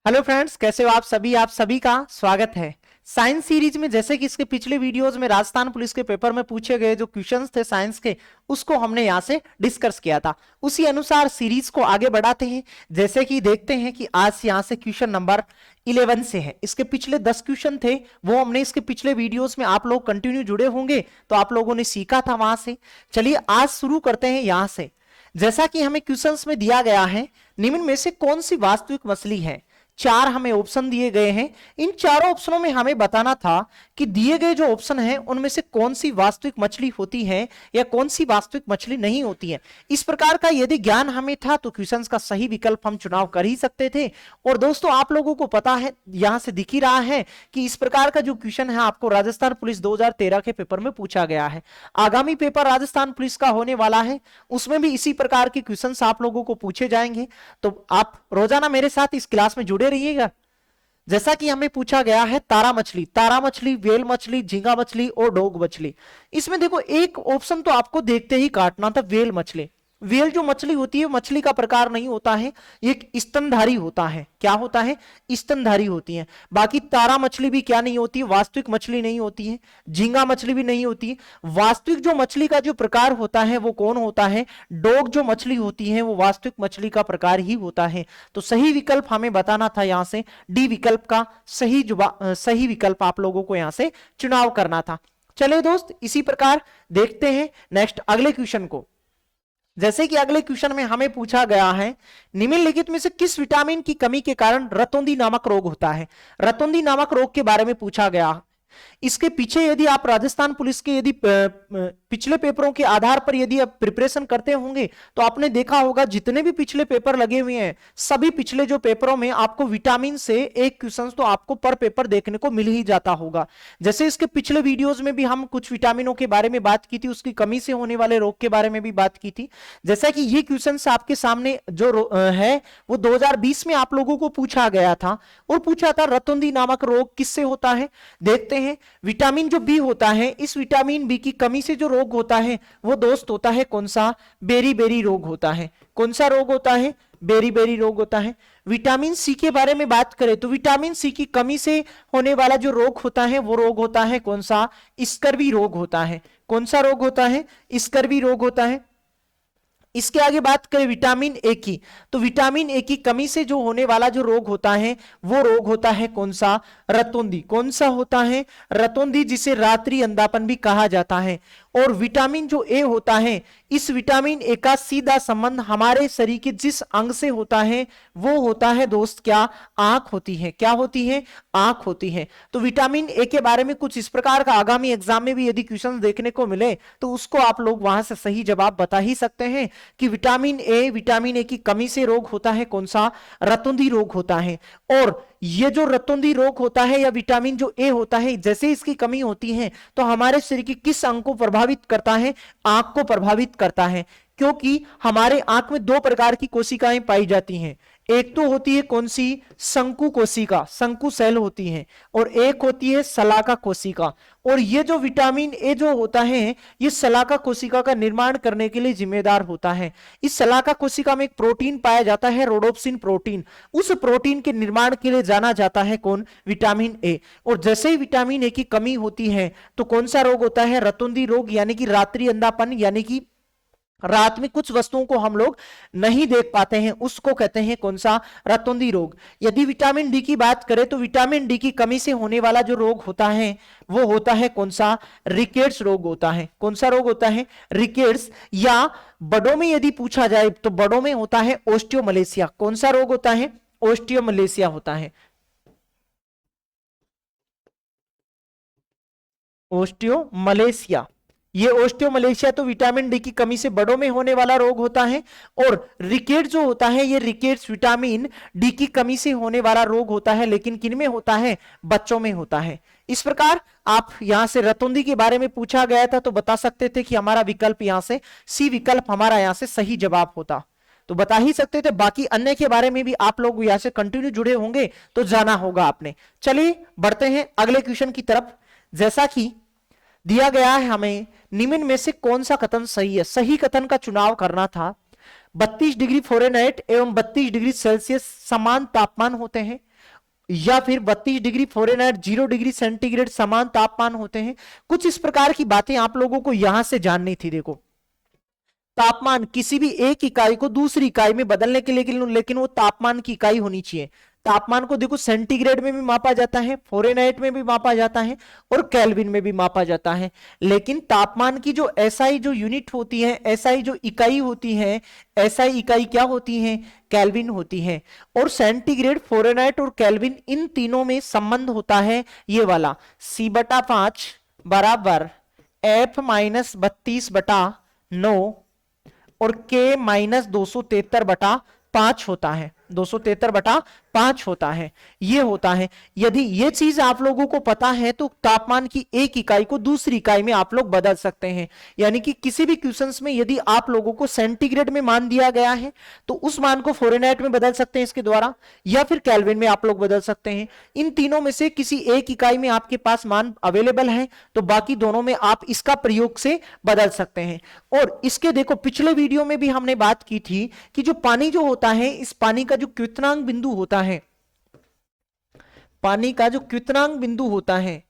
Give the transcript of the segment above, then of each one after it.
Hello friends, कैसे हो आप सभी का स्वागत है साइंस सीरीज में। जैसे कि इसके पिछले वीडियोस में राजस्थान पुलिस के पेपर में पूछे गए जो क्वेश्चंस थे साइंस के, उसको हमने यहां से डिस्कस किया था। उसी अनुसार सीरीज को आगे बढ़ाते हैं। जैसे कि देखते हैं कि आज यहां से क्वेश्चन नंबर 11 से है। इसके पिछले 10 क्वेश्चन थे, वो हमने इसके पिछले वीडियोस में, आप लोग कंटिन्यू जुड़े होंगे तो आप लोगों ने सीखा था वहां से। चलिए आज शुरू करते हैं यहां से। जैसा कि हमें क्वेश्चंस में दिया गया है, निम्न में से कौन सी वास्तविक मछली है। चार हमें ऑप्शन दिए गए हैं। इन चारों ऑप्शनों में हमें बताना था कि दिए गए जो ऑप्शन है उनमें से कौन सी वास्तविक मछली होती है या कौन सी वास्तविक मछली नहीं होती है। इस प्रकार का यदि ज्ञान हमें था तो क्वेश्चंस का सही विकल्प हम चुनाव कर ही सकते थे। और दोस्तों आप लोगों को पता है, यहां से दिख ही रहा है कि इस प्रकार का जो क्वेश्चन है आपको राजस्थान पुलिस 2013 के पेपर में पूछा गया है। आगामी पेपर राजस्थान पुलिस का होने वाला है, उसमें भी इसी प्रकार के क्वेश्चंस आप लोगों को पूछे जाएंगे। तो आप रोजाना मेरे साथ इस क्लास में जुड़े रहिएगा। जैसा कि हमें पूछा गया है तारा मछली, वेल मछली, झींगा मछली और डोग मछली। इसमें देखो एक ऑप्शन तो आपको देखते ही काटना था, वेल मछली। वेल जो मछली होती है मछली का प्रकार नहीं होता है, ये स्तनधारी होता है। क्या होता है? स्तनधारी होती है। बाकी तारा मछली भी क्या नहीं होती है, वास्तविक मछली नहीं होती है। झींगा मछली भी नहीं होती है। वास्तविक जो मछली का जो प्रकार होता है वो कौन होता है? डोग जो मछली होती है वो वास्तविक मछली का प्रकार ही होता है। तो सही विकल्प हमें बताना था, यहां से डी विकल्प का सही विकल्प आप लोगों को यहां से चुनाव करना था। चले दोस्त, इसी प्रकार देखते हैं नेक्स्ट अगले क्वेश्चन को। जैसे कि अगले क्वेश्चन में हमें पूछा गया है, निम्नलिखित में से किस विटामिन की कमी के कारण रतौंधी नामक रोग होता है। रतौंधी नामक रोग के बारे में पूछा गया। इसके पीछे यदि आप राजस्थान पुलिस के यदि पिछले पेपरों के आधार पर यदि आप प्रिपरेशन करते होंगे तो आपने देखा होगा जितने भी पिछले पेपर लगे हुए हैं, सभी पिछले जो पेपरों में आपको विटामिन से एक क्वेश्चन तो आपको पर पेपर देखने को मिल ही जाता होगा। जैसे इसके पिछले वीडियोस में भी हम कुछ विटामिनों के बारे में बात की थी, उसकी कमी से होने वाले रोग के बारे में भी बात की थी। जैसा कि ये क्वेश्चन आपके सामने जो है वो 2020 में आप लोगों को पूछा गया था, और पूछा था रतौंधी नामक रोग किससे होता है। देखते हैं विटामिन जो बी होता है, इस विटामिन बी की कमी से जो रोग होता है वो दोस्त होता है कौन सा? बेरी रोग होता है। कौन सा रोग होता है? बेरी रोग होता है। विटामिन सी के बारे में बात करें तो विटामिन सी की कमी से होने वाला जो रोग होता है वो रोग होता है कौन सा? स्कर्वी रोग होता है। कौन सा रोग होता है? स्कर्वी रोग होता है। इसके आगे बात करें विटामिन ए की, तो विटामिन ए की कमी से जो होने वाला जो रोग होता है वो रोग होता है कौन सा? रतौंधी। कौन सा होता है? रतौंधी, जिसे रात्रि अंधापन भी कहा जाता है। और विटामिन जो ए होता है, इस विटामिन ए का सीधा संबंध हमारे शरीर के जिस अंग से होता है वो होता है दोस्त क्या? आंख होती है। क्या होती है? आंख होती है। तो विटामिन ए के बारे में कुछ इस प्रकार का आगामी एग्जाम में भी यदि क्वेश्चन देखने को मिले तो उसको आप लोग वहां से सही जवाब बता ही सकते हैं कि विटामिन ए की कमी से रोग होता है कौन सा? रतौंधी रोग होता है। और ये जो रतौंधी रोग होता है या विटामिन जो ए होता है, जैसे इसकी कमी होती है तो हमारे शरीर के किस अंग को प्रभावित करता है? आंख को प्रभावित करता है। क्योंकि हमारे आंख में दो प्रकार की कोशिकाएं पाई जाती हैं। एक तो होती है कौन सी? शंकु कोशिका, शंकु सेल होती है, और एक होती है शलाका कोशिका। और ये जो विटामिन ए जो होता है ये शलाका कोशिका का निर्माण करने के लिए जिम्मेदार होता है। इस शलाका कोशिका में एक प्रोटीन पाया जाता है, रोडोप्सिन प्रोटीन। उस प्रोटीन के निर्माण के लिए जाना जाता है कौन? Vitamin A. और जैसे ही विटामिन ए की कमी होती है तो कौन सा रोग होता है? रतौंधी रोग, यानी कि रात्रि अंधापन, यानी कि रात में कुछ वस्तुओं को हम लोग नहीं देख पाते हैं, उसको कहते हैं कौन सा? रतौंधी रोग। यदि विटामिन डी की बात करें तो विटामिन डी की कमी से होने वाला जो रोग होता है वो होता है कौन सा? रिकेट्स रोग होता है। कौन सा रोग होता है? रिकेट्स। या बड़ों में यदि पूछा जाए तो बड़ों में होता है ओस्टियोमलेशिया। कौन सा रोग होता है? ओस्टियोमलेशिया होता है। ओस्टियोमलेशिया, ये ओस्टियोमलेशिया तो विटामिन डी की कमी से बड़ों में होने वाला रोग होता है। और रिकेट जो होता है ये रिकेट्स विटामिन डी की कमी से होने वाला रोग होता है, लेकिन किन में होता है? बच्चों में होता है। इस प्रकार आप यहां से रतौंधी के बारे में पूछा गया था तो बता सकते थे कि हमारा विकल्प यहां से सी विकल्प हमारा यहां से सही जवाब होता, तो बता ही सकते थे। बाकी अन्य के बारे में भी आप लोग यहां से कंटिन्यू जुड़े होंगे तो जाना होगा आपने। चलिए बढ़ते हैं अगले क्वेश्चन की तरफ। जैसा कि दिया गया है हमें, निम्न में से कौन सा कथन सही है? सही कथन का चुनाव करना था। 32 डिग्री फ़ारेनहाइट एवं 32 डिग्री सेल्सियस समान तापमान होते हैं। या फिर 32 डिग्री फ़ारेनहाइट 0 डिग्री सेंटीग्रेड समान तापमान होते हैं। कुछ इस प्रकार की बातें आप लोगों को यहां से जाननी थी। देखो, तापमान किसी भी एक इकाई को दूसरी इकाई में बदलने के लिए लेकिन वो तापमान की इकाई होनी चाहिए। तापमान को देखो सेंटीग्रेड में भी मापा जाता है, फ़ारेनहाइट में भी मापा जाता है और केल्विन में भी मापा जाता है। लेकिन तापमान की जो एसआई जो यूनिट होती है, एसआई जो इकाई होती है, एसआई इकाई क्या होती है? केल्विन होती है। और सेंटीग्रेड, फ़ारेनहाइट और केल्विन, इन तीनों में संबंध होता है ये वाला, C/5 बराबर F-32/9 और K-273/5 होता है। 273/5 होता है, ये होता है। यदि ये चीज आप लोगों को पता है तो तापमान की एक इकाई को दूसरी इकाई में आप लोग बदल सकते हैं। यानी कि किसी भी क्वेश्चंस में यदि आप लोगों को सेंटीग्रेड में मान दिया गया है तो उस मान को फ़ारेनहाइट में बदल सकते हैं इसके द्वारा, या फिर केल्विन में आप लोग बदल सकते हैं। इन तीनों में से किसी एक इकाई में आपके पास मान अवेलेबल है तो बाकी दोनों में आप इसका प्रयोग से बदल सकते हैं। और इसके देखो, पिछले वीडियो में भी हमने बात की थी कि जो पानी जो होता है, इस पानी का जो क्वथनांक बिंदु होता है, पानी का जो क्वथनांक बिंदु होता है,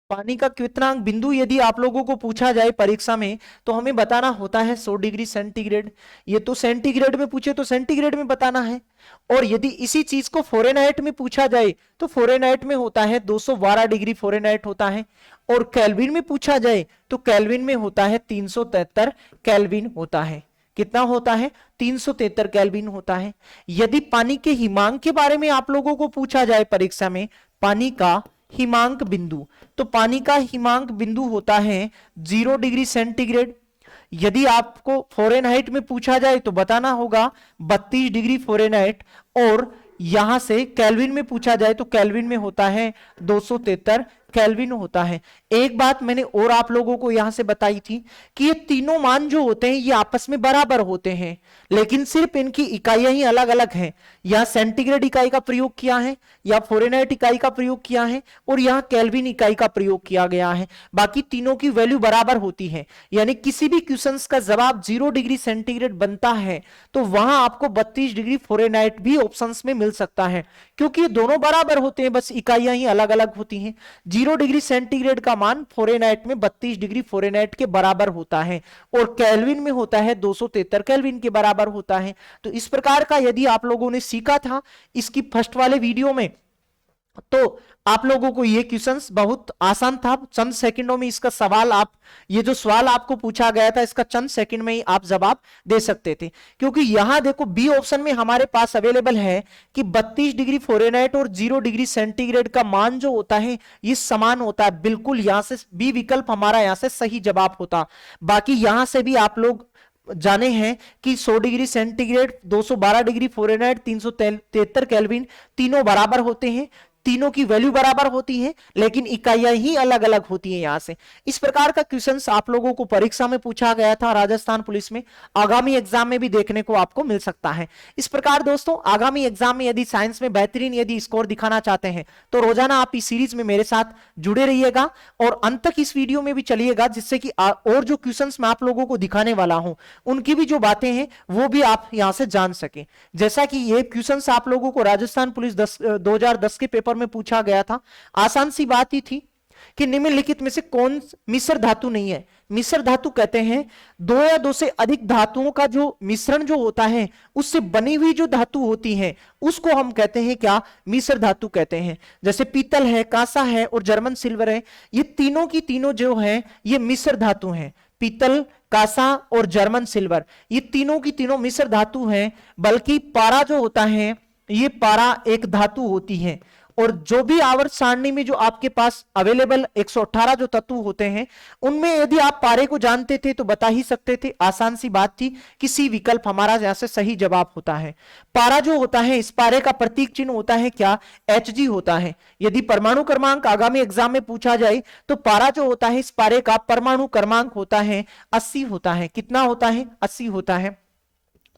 पानी का क्वथनांक बिंदु यदि आप लोगों को पूछा जाए परीक्षा में तो हमें बताना होता है 100 डिग्री सेंटीग्रेड। ये तो सेंटीग्रेड में पूछे तो सेंटीग्रेड में बताना है। और यदि इसी चीज को फ़ारेनहाइट में पूछा जाए तो फ़ारेनहाइट में होता है 212 डिग्री फ़ारेनहाइट होता है। और केल्विन में पूछा जाए तो केल्विन में होता है 373 केल्विन होता है। कितना होता है? 373 केल्विन होता है। यदि पानी के हिमांक के बारे में आप लोगों को पूछा जाए परीक्षा में, पानी का हिमांक बिंदु, तो पानी का हिमांक बिंदु होता है 0 डिग्री सेंटीग्रेड। यदि आपको फ़ारेनहाइट में पूछा जाए तो बताना होगा 32 डिग्री फ़ारेनहाइट। और यहां से केल्विन में पूछा जाए तो केल्विन में होता है 273 केल्विन होता है। एक बात मैंने और आप लोगों को यहां से बताई थी कि ये तीनों मान जो होते हैं ये आपस में बराबर होते हैं, लेकिन सिर्फ इनकी इकाइयां ही अलग अलग हैं। यहां सेंटीग्रेड इकाई का प्रयोग किया है, या फ़ारेनहाइट इकाई का प्रयोग किया है, और यहां केल्विन इकाई का प्रयोग किया गया है। बाकी तीनों की वैल्यू बराबर होती है। यानी किसी भी क्वेश्चन का जवाब 0 डिग्री सेंटीग्रेड बनता है तो वहां आपको 32 डिग्री फ़ारेनहाइट भी ऑप्शंस में मिल सकता है, क्योंकि ये दोनों बराबर होते हैं, बस इकाइयां ही अलग अलग होती हैं। 0 डिग्री सेंटीग्रेड का मान फ़ारेनहाइट में 32 डिग्री फ़ारेनहाइट के बराबर होता है और केल्विन में होता है 273 केल्विन के बराबर होता है। तो इस प्रकार का यदि आप लोगों ने सीखा था इसकी फर्स्ट वाले वीडियो में तो आप लोगों को ये क्वेश्चंस बहुत आसान था। चंद सेकंडों में इसका सवाल, आप ये जो सवाल आपको पूछा गया था इसका चंद सेकंड में ही आप जवाब दे सकते थे, क्योंकि यहां देखो बी ऑप्शन में हमारे पास अवेलेबल है कि 32 डिग्री फ़ारेनहाइट और 0 डिग्री सेंटीग्रेड का मान जो होता है ये समान होता है। बिल्कुल यहां से बी विकल्प हमारा यहां से सही जवाब होता। बाकी यहां से भी आप लोग जाने हैं कि 100 degree centigrade, 212 degree Fahrenheit, 373 kelvin तीनों बराबर होते हैं, तीनों की वैल्यू बराबर होती है, लेकिन इकाइयां ही अलग अलग होती हैं। यहां से इस प्रकार का क्वेश्चंस आप लोगों को परीक्षा में पूछा गया था राजस्थान पुलिस में, आगामी एग्जाम में भी देखने को आपको मिल सकता है। इस प्रकार दोस्तों आगामी एग्जाम में यदि साइंस में बेहतरीन यदि स्कोर दिखाना चाहते हैं तो रोजाना आप इस सीरीज में मेरे साथ जुड़े रहिएगा और अंत तक इस वीडियो में भी चलिएगा, जिससे कि और जो क्वेश्चंस मैं आप लोगों को दिखाने वाला हूं उनकी भी जो बातें हैं वो भी आप यहां से जान सके। जैसा कि ये क्वेश्चंस आप लोगों को राजस्थान पुलिस 2010 के पेपर में पूछा गया था। आसान सी बात ही थी कि निम्नलिखित में से कौन मिश्र धातु नहीं है। मिश्र धातु कहते हैं दो या दो से अधिक धातुओं का जो मिश्रण जो होता है उससे बनी हुई जो धातु होती है उसको हम कहते हैं क्या? मिश्र धातु कहते हैं। जैसे पीतल है, कांसा है और जर्मन सिल्वर है, ये तीनों की तीनों जो है ये मिश्र धातु हैं। पीतल, कांसा और जर्मन सिल्वर ये तीनों की तीनों मिश्र धातु हैं। बल्कि पारा जो होता है ये पारा एक धातु होती है। और जो भी आवर्त सारणी में जो आपके पास अवेलेबल 118 जो तत्व होते हैं उनमें यदि आप पारे को जानते थे तो बता ही सकते थे। आसान सी बात थी कि सी विकल्प हमारा यहां से सही जवाब होता है। पारा जो होता है इस पारे का प्रतीक चिन्ह होता है क्या? Hg होता है। यदि परमाणु क्रमांक आगामी एग्जाम में पूछा जाए तो पारा जो होता है इस पारे का परमाणु क्रमांक होता है 80 होता है। कितना होता है? 80 होता है।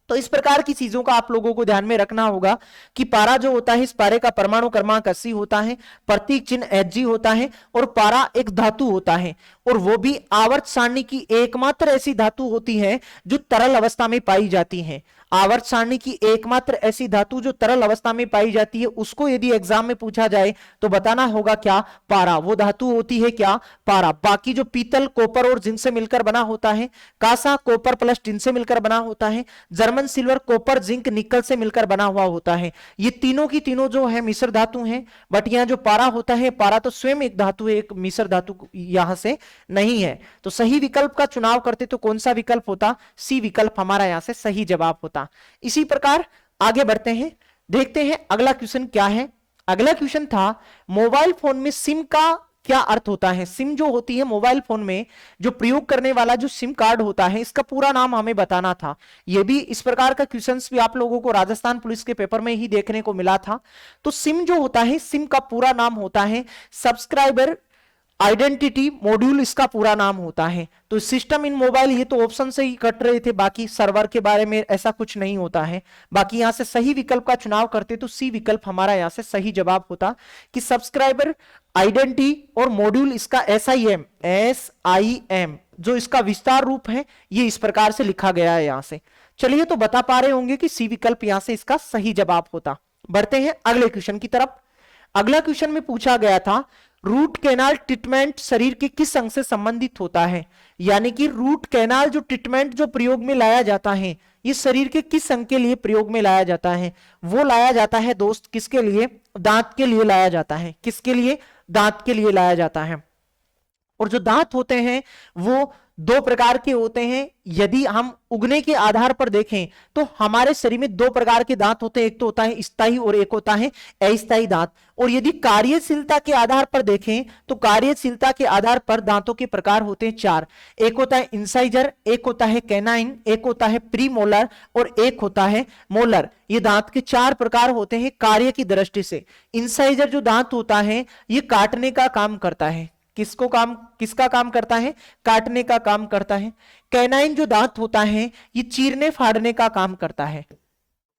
तो इस प्रकार की चीजों का आप लोगों को ध्यान में रखना होगा कि पारा जो होता है इस पारे का परमाणु क्रमांक 80 होता है, प्रतीक चिन्ह Hg होता है और पारा एक धातु होता है। और वो भी आवर्त सारणी की एकमात्र ऐसी धातु होती है जो तरल अवस्था में पाई जाती है। आवर्त सारणी की एकमात्र ऐसी धातु जो तरल अवस्था में पाई जाती है, उसको यदि एग्जाम में पूछा जाए तो बताना होगा क्या, पारा। वो धातु होती है क्या, पारा। बाकी जो पीतल, कॉपर और जिंक से मिलकर बना होता है, कांसा कॉपर प्लस टिन से मिलकर बना होता है, जर्मन सिल्वर कॉपर जिंक निकल से मिलकर बना हुआ होता है। ये तीनों की तीनों जो है मिश्र धातु हैं। बट यहां जो पारा होता है, पारा तो स्वयं एक धातु है, एक मिश्र धातु यहां से नहीं है। तो सही विकल्प का चुनाव करते तो कौन सा विकल्प होता, सी विकल्प हमारा यहां से सही जवाब होता। इसी प्रकार आगे बढ़ते हैं, देखते हैं अगला क्वेश्चन क्या है। अगला क्वेश्चन था मोबाइल फोन में सिम का क्या अर्थ होता है। सिम जो होती है मोबाइल फोन में जो प्रयोग करने वाला जो सिम कार्ड होता है, इसका पूरा नाम हमें बताना था। यह भी इस प्रकार का क्वेश्चंस भी आप लोगों को राजस्थान पुलिस के पेपर में ही देखने को मिला था। तो सिम जो होता है, सिम का पूरा नाम होता है सब्सक्राइबर आइडेंटिटी मॉड्यूल, इसका पूरा नाम होता है। तो सिस्टम इन मोबाइल, ये तो ऑप्शन से ही कट रहे थे, बाकी सर्वर के बारे में ऐसा कुछ नहीं होता है। बाकी यहां से सही विकल्प का चुनाव करते तो सी विकल्प हमारा यहां से सही जवाब होता कि सब्सक्राइबर आइडेंटिटी और मॉड्यूल, इसका SIM जो इसका विस्तार रूप है, ये इस प्रकार से लिखा गया है यहां से। चलिए, तो बता पा रहे होंगे कि सी विकल्प यहां से इसका सही जवाब होता। बढ़ते हैं अगले क्वेश्चन की तरफ। अगला क्वेश्चन में पूछा गया था रूट कैनाल ट्रीटमेंट शरीर के किस अंग से संबंधित होता है। यानी कि रूट कैनाल जो ट्रीटमेंट जो प्रयोग में लाया जाता है, ये शरीर के किस अंग के लिए प्रयोग में लाया जाता है। वो लाया जाता है दोस्त किसके लिए, दांत के लिए लाया जाता है। किसके लिए, दांत के लिए लाया जाता है। और जो दांत होते हैं वो दो प्रकार के होते हैं। यदि हम उगने के आधार पर देखें तो हमारे शरीर में दो प्रकार के दांत होते हैं, एक तो होता है स्थायी और एक होता है अस्थायी दांत। और यदि कार्यशीलता के आधार पर देखें तो कार्यशीलता के आधार पर दांतों के प्रकार होते हैं चार। एक होता है इंसाइजर, एक होता है कैनाइन, एक होता है प्रीमोलर और एक होता है मोलर। ये दांत के चार प्रकार होते हैं कार्य की दृष्टि से। इंसाइजर जो दांत होता है ये काटने का काम करता है। किसका काम करता है, काटने का काम करता है। कैनाइन जो दांत होता है ये चीरने फाड़ने का काम करता है,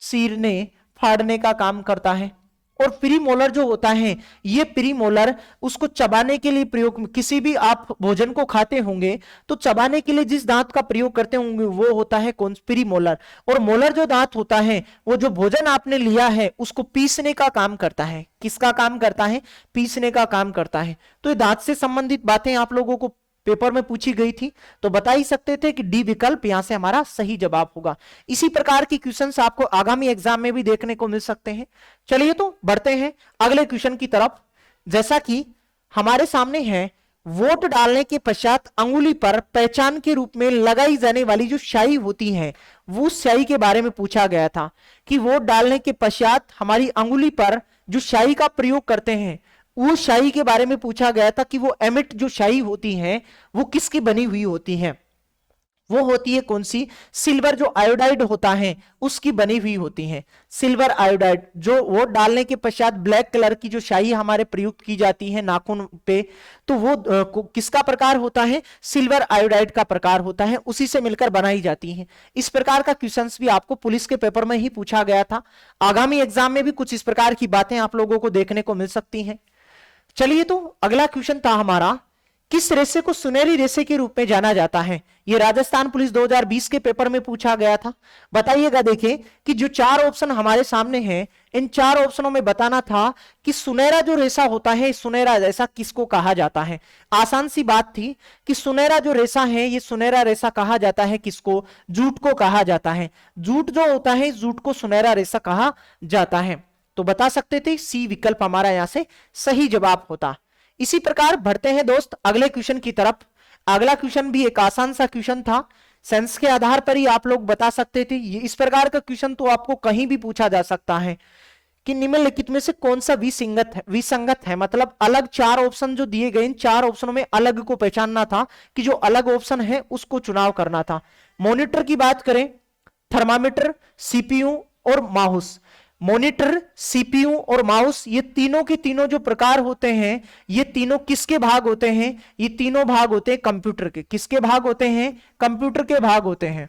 चीरने फाड़ने का काम करता है। और प्रीमोलर जो होता है ये प्रीमोलर उसको चबाने के लिए प्रयोग, किसी भी आप भोजन को खाते होंगे तो चबाने के लिए जिस दांत का प्रयोग करते होंगे वो होता है कौन, प्रीमोलर। और मोलर जो दांत होता है वो जो भोजन आपने लिया है उसको पीसने का काम करता है। किसका काम करता है, पीसने का काम करता है। तो ये दांत से संबंधित बातें आप लोगों को पेपर में पूछी गई थी, तो बता ही सकते थे कि डी विकल्प यहां से हमारा सही जवाब होगा। इसी प्रकार की क्वेश्चंस आपको आगामी एग्जाम में भी देखने को मिल सकते हैं। चलिए, तो बढ़ते हैं अगले क्वेश्चन की तरफ। जैसा कि हमारे सामने है, वोट डालने के पश्चात अंगुली पर पहचान के रूप में लगाई जाने वाली जो स्याही होती है, वो स्याही के बारे में पूछा गया था कि वोट डालने के पश्चात हमारी अंगुली पर जो स्याही का प्रयोग करते हैं, वो स्याही के बारे में पूछा गया था कि वो एमिट जो स्याही होती है वो किसकी बनी हुई होती है। वो होती है कौन सी, सिल्वर जो आयोडाइड होता है उसकी बनी हुई होती है। सिल्वर आयोडाइड जो वोट डालने के पश्चात ब्लैक कलर की जो स्याही हमारे प्रयुक्त की जाती है नाखून पे, तो वो किसका प्रकार होता है, सिल्वर आयोडाइड का प्रकार होता है, उसी से मिलकर बनाई जाती है। इस प्रकार का क्वेश्चंस भी आपको पुलिस के पेपर में ही पूछा गया था। आगामी एग्जाम में भी कुछ इस प्रकार की बातें आप लोगों को देखने को मिल सकती हैं। चलिए, तो अगला क्वेश्चन था हमारा, किस रेसे को सुनहरी रेसे के रूप में जाना जाता है। यह राजस्थान पुलिस 2020 के पेपर में पूछा गया था। बताइएगा, देखें कि जो चार ऑप्शन हमारे सामने हैं, इन चार ऑप्शनों में बताना था कि सुनहरा जो रेसा होता है, सुनहरा रेसा किसको कहा जाता है। आसान सी बात थी कि सुनहरा जो रेसा है, ये सुनहरा रेसा कहा जाता है किसको, जूट को कहा जाता है। जूट जो होता है, जूट को सुनहरा रेसा कहा जाता है। तो बता सकते थे सी विकल्प हमारा यहां से सही जवाब होता। इसी प्रकार बढ़ते हैं दोस्त अगले क्वेश्चन की तरफ। अगला क्वेश्चन भी एक आसान सा क्वेश्चन था, सेंस के आधार पर ही आप लोग बता सकते थे। ये इस प्रकार का क्वेश्चन तो आपको कहीं भी पूछा जा सकता है कि निम्नलिखित में से कौन सा विसंगत है। मतलब अलग चार ऑप्शन जो दिए गए, इन चार ऑप्शनों में अलग को पहचानना था कि जो अलग ऑप्शन है उसको चुनाव करना था। मॉनिटर की बात करें, थर्मामीटर, सीपीयू और माउस। मॉनिटर, सीपीयू और माउस, ये तीनों के तीनों जो प्रकार होते हैं, ये तीनों किसके भाग होते हैं, ये तीनों भाग होते हैं कंप्यूटर के। किसके भाग होते हैं, कंप्यूटर के भाग होते हैं।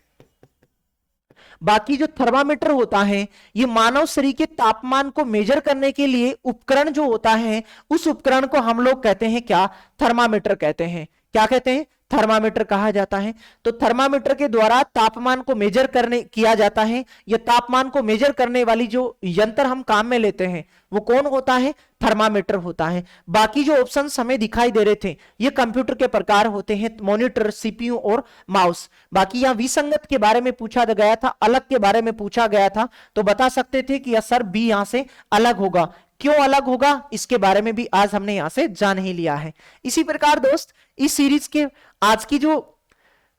बाकी जो थर्मामीटर होता है, ये मानव शरीर के तापमान को मेजर करने के लिए उपकरण जो होता है, उस उपकरण को हम लोग कहते हैं क्या, थर्मामीटर कहते हैं। क्या कहते हैं, थर्मामीटर कहा जाता है। तो थर्मामीटर के द्वारा तापमान को मेजर करने किया जाता है। यह तापमान को मेजर करने वाली जो यंत्र हम काम में लेते हैं वो कौन होता है, थर्मामीटर होता है। बाकी जो ऑप्शंस हमें दिखाई दे रहे थे ये कंप्यूटर के प्रकार होते हैं, मॉनिटर, सीपीयू और माउस। बाकी यहां विसंगत के बारे में पूछा गया था, अलग के बारे में पूछा गया था, तो बता सकते थे कि सर बी यहां से अलग होगा। क्यों अलग होगा इसके बारे में भी आज हमने यहां से जान ही लिया है। इसी प्रकार दोस्त इस सीरीज के आज की जो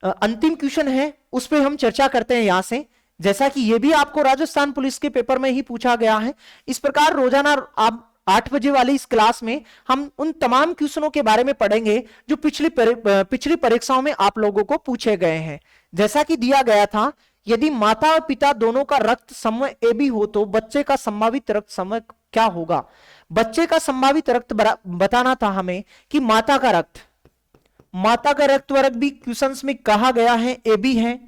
अंतिम क्वेश्चन है उस पर हम चर्चा करते हैं यहां से, जैसा कि यह भी आपको राजस्थान पुलिस के पेपर में ही पूछा गया है। इस प्रकार रोजाना आप 8 बजे वाली इस क्लास में हम उन तमाम क्वेश्चनों के बारे में पढ़ेंगे जो पिछली परीक्षाओं में आप लोगों को पूछे गए हैं। जैसा कि दिया गया था, यदि माता और पिता दोनों का रक्त समूह ए बी हो तो बच्चे का संभावित रक्त समूह क्या होगा। बच्चे का संभावित रक्त बताना था हमें कि माता का रक्त वर्ग भी क्वेश्चंस में कहा गया है ए बी है,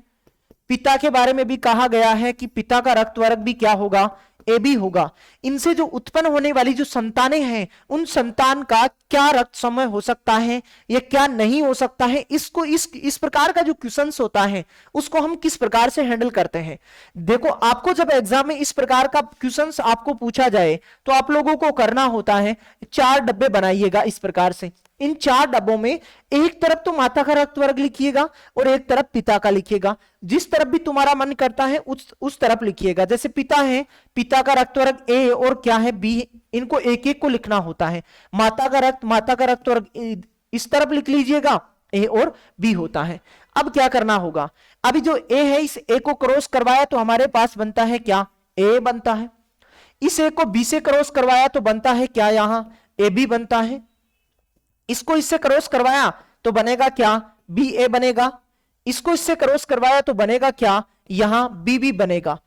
पिता के बारे में भी कहा गया है कि पिता का रक्त वर्ग भी क्या होगा, ए बी होगा। इनसे जो उत्पन्न होने वाली जो संतानें हैं उन संतान का क्या रक्त समूह हो सकता है या क्या नहीं हो सकता है, इसको इस प्रकार का जो क्वेश्चंस होता है उसको हम किस प्रकार से हैंडल करते हैं। देखो आपको जब एग्जाम में इस प्रकार का क्वेश्चंस आपको पूछा जाए तो आप लोगों को करना होता है 4 डब्बे बनाइएगा इस प्रकार से। इन 4 डब्बों में एक तरफ तो माता का रक्त वर्ग लिखिएगा और एक तरफ पिता का लिखिएगा। जिस तरफ भी तुम्हारा मन करता है उस तरफ लिखिएगा। जैसे पिता है, पिता का रक्त वर्ग ए और क्या है बी, इनको एक एक को लिखना होता है। माता का रक्त वर्ग इस तरफ लिख लीजिएगा, ए और बी होता है। अब क्या करना होगा, अभी जो ए है इस ए को क्रॉस करवाया तो हमारे पास बनता है क्या, ए बनता है। इस ए को बी से क्रॉस करवाया तो बनता है क्या, यहां ए बी बनता है। इसको इससे क्रॉस करवाया तो बनेगा क्या, बी ए बनेगा। इसको इससे क्रॉस करवाया तो बनेगा क्या, यहां बी बी बनेगा।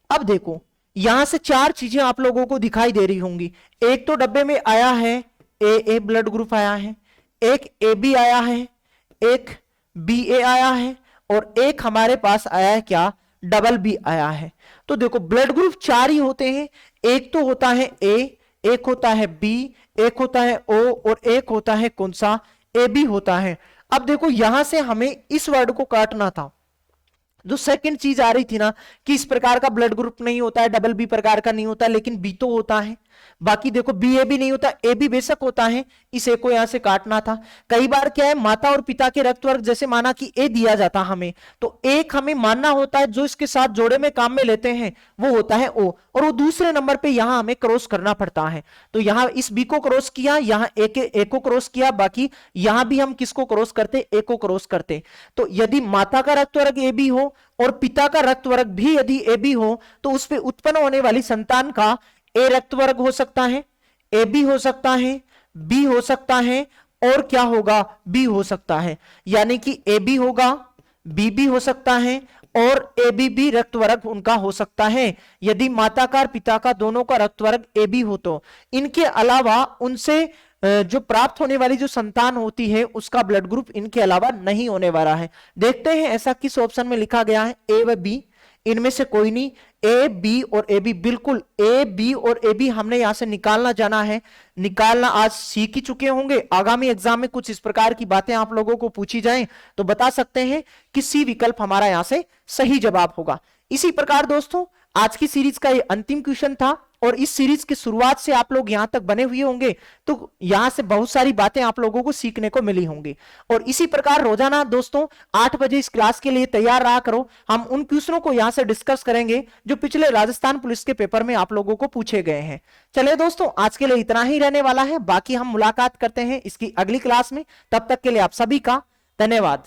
अब देखो यहां से 4 चीजें आप लोगों को दिखाई दे रही होंगी। एक तो डब्बे में आया है ए ब्लड ग्रुप आया है, एक ए बी आया है, एक बी ए आया है और एक हमारे पास आया है क्या, डबल बी आया है। तो देखो ब्लड ग्रुप 4 ही होते हैं। एक तो होता है ए, एक होता है बी, एक होता है ओ और एक होता है कौन सा, ए बी होता है। अब देखो यहां से हमें इस वर्ड को काटना था। जो सेकंड चीज आ रही थी ना कि इस प्रकार का ब्लड ग्रुप नहीं होता है, डबल बी प्रकार का नहीं होता, लेकिन बी तो होता है। बाकी देखो बी ए भी नहीं होता, ए बी बेशक होता है, इस ए को यहां से काटना था। कई बार क्या है माता और पिता के रक्त वर्ग जैसे माना कि ए दिया जाता हमें, तो एक हमें मानना होता है जो इसके साथ जोड़े में काम में लेते हैं वो होता है ओ, और वो दूसरे नंबर पे यहां हमें क्रॉस करना पड़ता है। तो यहां इस बी को क्रॉस किया, यहां ए को क्रॉस किया, बाकी यहां भी हम किसको क्रॉस करते, ए को क्रॉस करते। तो यदि माता का रक्त वर्ग ए बी हो और पिता का रक्त वर्ग भी यदि ए बी हो तो उस पर उत्पन्न होने वाली संतान का ए रक्त वर्ग हो सकता है, ए बी हो सकता है, बी हो सकता है और क्या होगा, बी हो सकता है। यानी कि ए बी होगा, बी भी हो सकता है और ए बी भी रक्त वर्ग उनका हो सकता है यदि माता का और पिता का दोनों का रक्त वर्ग ए बी हो तो। इनके अलावा उनसे जो प्राप्त होने वाली जो संतान होती है उसका ब्लड ग्रुप इनके अलावा नहीं होने वाला है। देखते हैं ऐसा किस ऑप्शन में लिखा गया है, ए व बी, इनमें से कोई नहीं। ए बी और ए बी, बिल्कुल ए बी और ए बी हमने यहां से निकालना जाना है, निकालना आज सीख ही चुके होंगे। आगामी एग्जाम में कुछ इस प्रकार की बातें आप लोगों को पूछी जाएं तो बता सकते हैं कि सी विकल्प हमारा यहां से सही जवाब होगा। इसी प्रकार दोस्तों आज की सीरीज का ये अंतिम क्वेश्चन था और इस सीरीज की शुरुआत से आप लोग यहां तक बने हुए होंगे तो यहां से बहुत सारी बातें आप लोगों को सीखने को मिली होंगी। और इसी प्रकार रोजाना दोस्तों 8 बजे इस क्लास के लिए तैयार रहा करो। हम उन क्वेश्चनों को यहां से डिस्कस करेंगे जो पिछले राजस्थान पुलिस के पेपर में आप लोगों को पूछे गए हैं। चलिए दोस्तों आज के लिए इतना ही रहने वाला है, बाकी हम मुलाकात करते हैं इसकी अगली क्लास में। तब तक के लिए आप सभी का धन्यवाद।